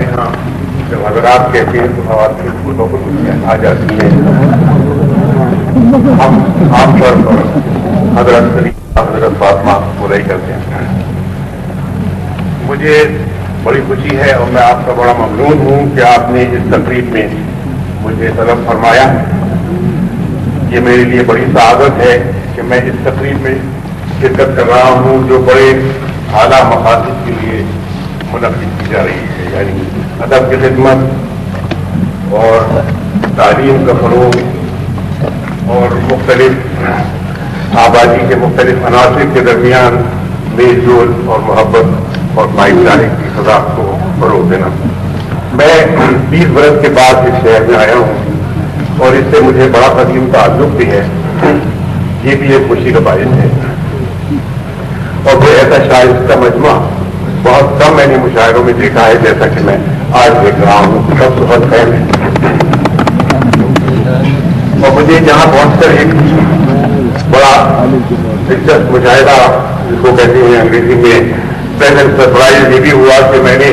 ہاں جب حضرات کہتے ہیں تو خواتین کو بہت آ جاتی ہیں. ہم عام طور پر حضرت شریف حضرت فاطمہ کو رہی کرتے ہیں. مجھے بڑی خوشی ہے اور میں آپ کا بڑا ممنون ہوں کہ آپ نے اس تقریب میں مجھے طلب فرمایا. یہ میرے لیے بڑی سعادت ہے کہ میں اس تقریب میں شرکت کر رہا ہوں جو بڑے اعلیٰ مقاصد کے لیے منعقد کی جا رہی ہے، یعنی ادب کی خدمت اور تعلیم کا فروغ اور مختلف آبادی کے مختلف عناصر کے درمیان میل جول اور محبت اور بھائی چارے کی فضا کو فروغ دینا. میں 20 برس کے بعد اس شہر میں آیا ہوں اور اس سے مجھے بڑا قدیم تعلق بھی ہے. یہ بھی ایک خوشی کا باعث ہے اور وہ ایسا شاعر کا مجموعہ بہت کم میں نے مشاعروں میں دیکھا ہے جیسا کہ میں آج دیکھ رہا ہوں. سب بہت خیر ہے اور مجھے یہاں پہنچ کر ایک بڑا دلچسپ مشاہدہ جس کو کہتے ہیں انگریزی میں پلیزنٹ سرپرائز یہ بھی ہوا کہ میں نے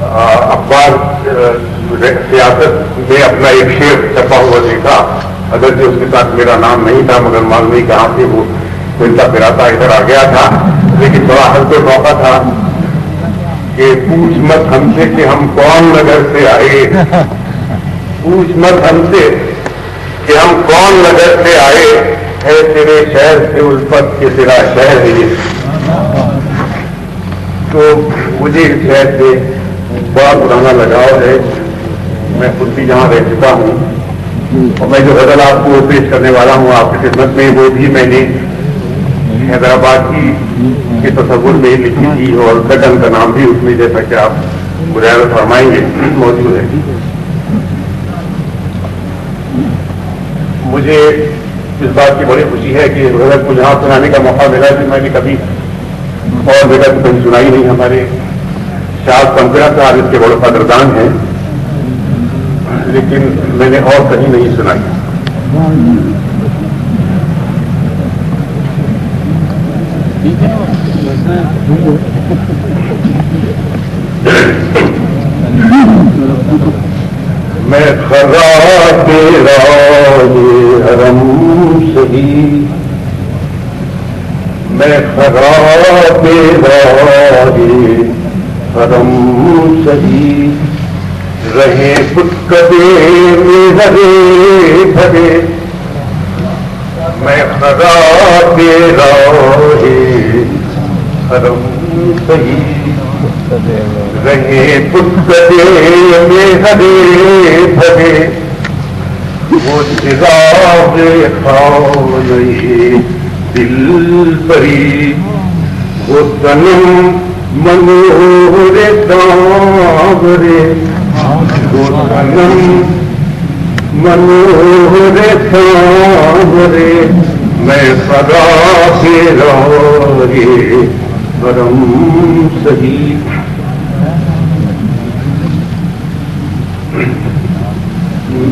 اخبار سیاست میں اپنا ایک شعر چھپا ہوا دیکھا. اگرچہ اس کے ساتھ میرا نام نہیں تھا مگر معلوم نہیں کہاں سے وہ ملتا پھراتا ادھر آ گیا تھا. لیکن بڑا ہلکے موقع تھا کہ پوچھ مت ہم سے کہ ہم کون نگر سے آئے، پوچھ مت ہم سے کہ ہم کون نگر سے آئے، ہے تیرے شہر سے الفت کے تیرا شہر ہے. تو مجھے اس شہر سے بڑا پرانا لگاؤ ہے. میں خود بھی یہاں رہ چکا ہوں اور میں جو غزل آپ کو پیش کرنے والا ہوں آپ کی خدمت میں وہ بھی میں نے حیدرآباد کے تصور میں لکھی تھی اور گٹن کا نام بھی اس میں جیسا کہ آپ مجاہدہ فرمائیں گے موجود ہے. مجھے اس بات کی بڑی خوشی ہے کہ غزل کو یہاں سنانے کا موقع ملا کہ میں نے کبھی اور جگہ تو کہیں سنائی نہیں. ہمارے شاہ پنکرا صاحب اس کے بڑے قدردان ہیں لیکن میں نے اور کہیں نہیں سنائی. میں خراب تیرا یہ حرم سہی، میں خراب تیرا یہ حرم سہی، رہے خودکدے میں ہرے بھرے، میں خراب تیرا یہ حرم سہی، رہے خودکدے میں ہرے بھرے، وہ چراغ خانہ دل پری، وہ صنم منور سانورے، وہ صنم منور سانورے، میں خدا تیرا یہ حرم سہی.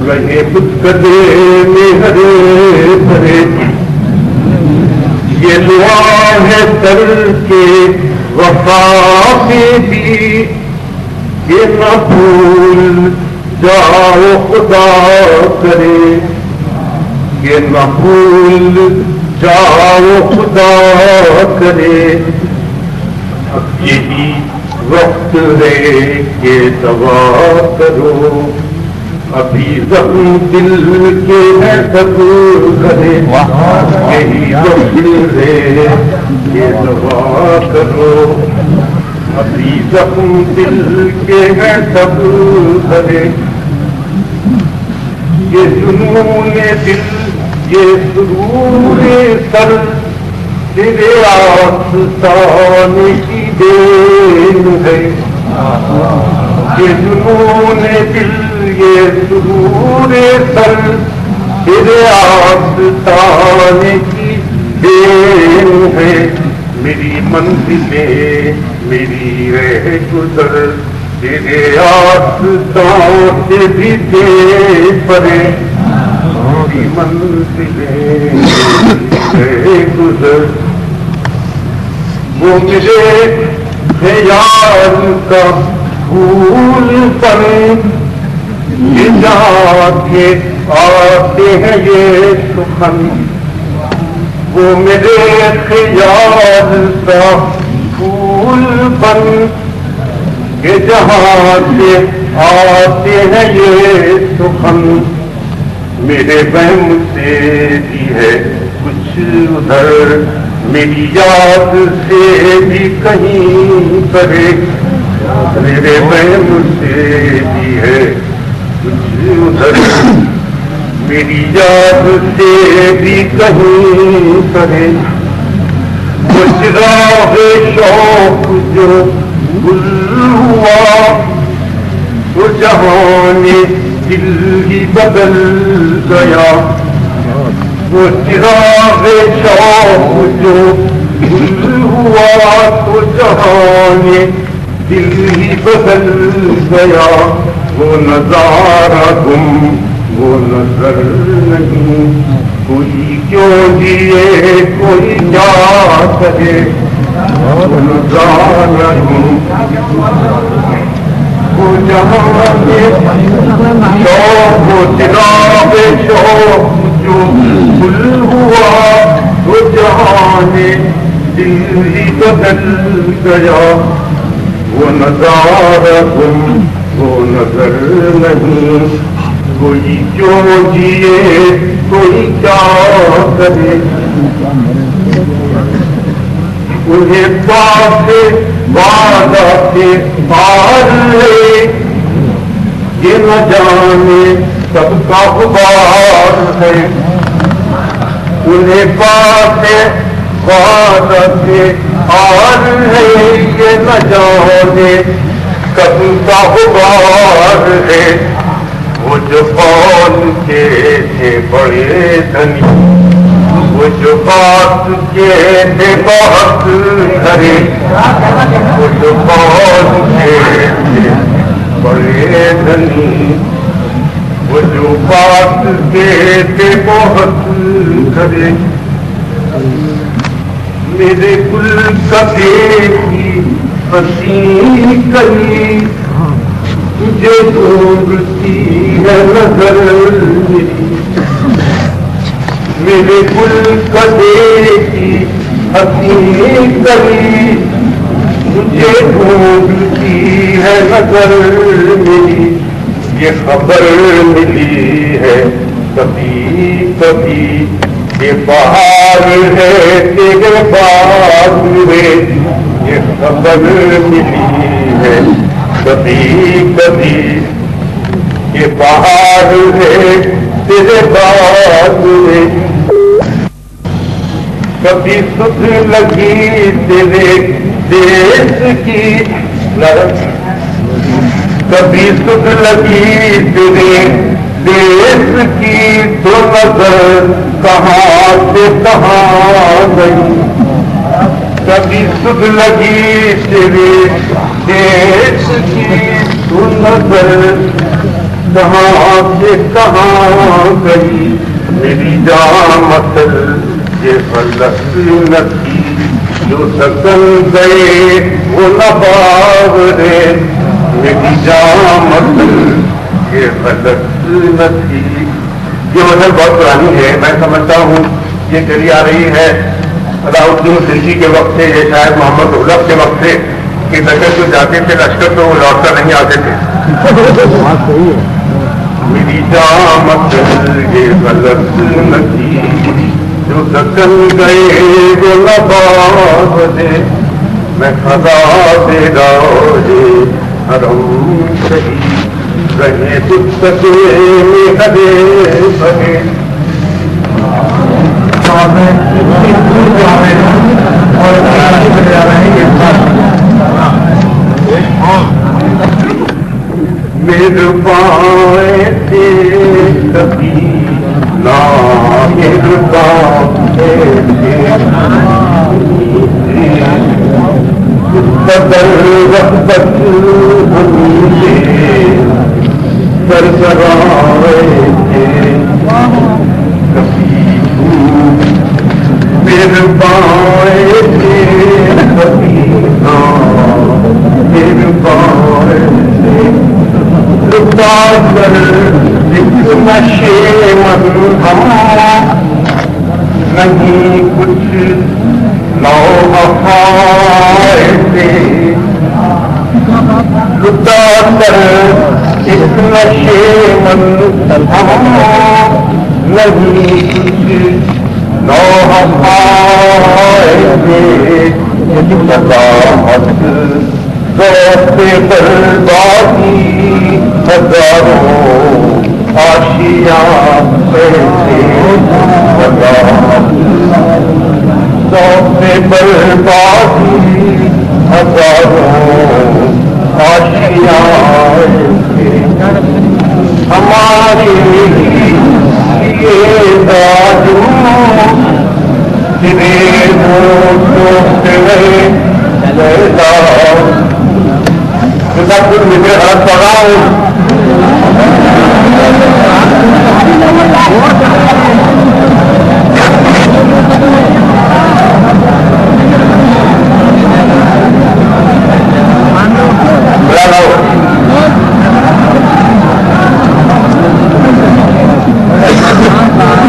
رہے خودکدے میں ہرے بھرے، یہ دعا ہے سر کے وفا میں بھی کہ نہ بھول جاؤ خدا کرے، کہ نہ بھول جاؤ خدا کرے. اب یہی وقت ہے کہ دوا کرو، ابھی زخم دل کے ہے سب کرے، یہی وقت ہے کہ دوا کرو، ابھی زخم دل کے ہے سب کرے. یہ جنون دل یہ سرور سر تیرے آستان کی دین ہے، یہ جنون دل یہ سرور سر تیرے آستان کی دین ہے. میری منزلیں میری رہ گزر تیرے آستان سے بھی دے پرے، میری منزلیں رہ گزر. وہ مجھے خیال کا پھول پر جا کے آتے ہیں یہ سخن، وہ میرے خیال کا پھول بن کے جہاں سے آتے ہیں یہ سخن، میرے وہم سے بھی ہے کچھ ادھر، میری یاد سے بھی کہیں پرے، میرے وہم سے بھی ہے کچھ ادھر، میری یاد سے بھی کہیں پرے، وہ چراغ شوق جو گل ہوا تو جہان دل ہی بدل گیا، وہ چراغ شوق جو گل ہوا تو جہان دل ہی بدل گیا، وہ نظارہ گم وہ نظر نہیں، کوئی کیوں جیے کوئی کیا کرے، وہ نظارہ گم وہ جہاں شوق وہ چراغ شوق جو گل ہوا تو جہان دل ہی بدل گیا، وہ نظارہ گم وہ نظر نہیں، کوئی کیوں جیے کوئی کیا کرے، انہیں پاس وعدہ سے پار لے، یہ نہ جانے سب کا غبار ہے، انہیں پاس وعدہ سے پار لے، یہ نہ جانے سب کا غبار ہے، وہ جو قول کے تھے بڑے دھنی، وہ جو بات کے تھے بہت گھرے، وہ جو قول کے تھے بڑے دھنی، وہ جو بات کے تھے بہت گھرے، میرے گل کبھی کی پسی کری، مجھے ڈھونڈتی ہے نظر میری، میرے گل کدے کی ہنسی کری، مجھے ڈھونڈتی ہے نظر میری، یہ خبر ملی ہے کبھی کبھی کہ بہار ہے تیرے باغ میں، یہ خبر ملی ہے کبھی کبھی یہ بہار ہے تیرے باغ میں، کبھی سکھ لگی تیرے دیش کی کبھی سکھ لگی تیرے دیش کی تو نظر کہاں سے کہاں گئی، کبھی سکھ لگی تیرے دیش کی تو نظر کہاں سے کہاں گئی، میری جان مسل یہ فلک نتی جو سکن گئے وہ نباغ رے، میری جان مسل یہ فلک نتی، یہ مسل بہت پرانی ہے، میں سمجھتا ہوں یہ چلی آ رہی ہے علاؤالدین خلجی کے وقت سے، یہ شاید محمد غلب کے وقت سے، کہ لشکر جو جاتے تھے لشکر تو وہ لوٹ کر نہیں آتے تھے، میری جامت یہ غلط نتی جو دکن گئے وہ نباغ دے، میں خدا دے راجے حرم شہید رہے دکتے میں ہدے بھگے، میرے پائے تھے کبھی نا میرے پائے بدل وقت ہمیں سرسرائے تھے کبھی میرے پائے تھے کبھی نا میرے پائے لٹا کر ایک نشے من ہم نہیں کچھ نوحفائے تھے لٹا کر ایک نشے من ہم نہیں کچھ نوحفائے تھے قیامت ذوق بربادی ہزاروں آشیاں ایسے قیامت ذوق بربادی ہزاروں آشیاں ایسے ہمارے لیے ظالم تیرے مجھے غلط پڑھ رہا ہوں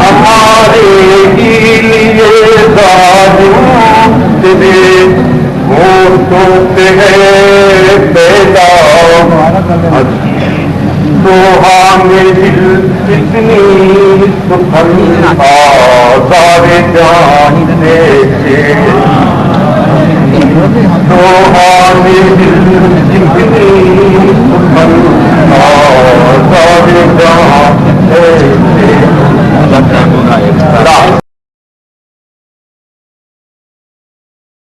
ہمارے لیے ظالم تیرے ہوٹوں پہ ہے پیدا سوہانے دل کتنی سخن آزار جان سے سوہانے دل کتنی سخن آزار جان سے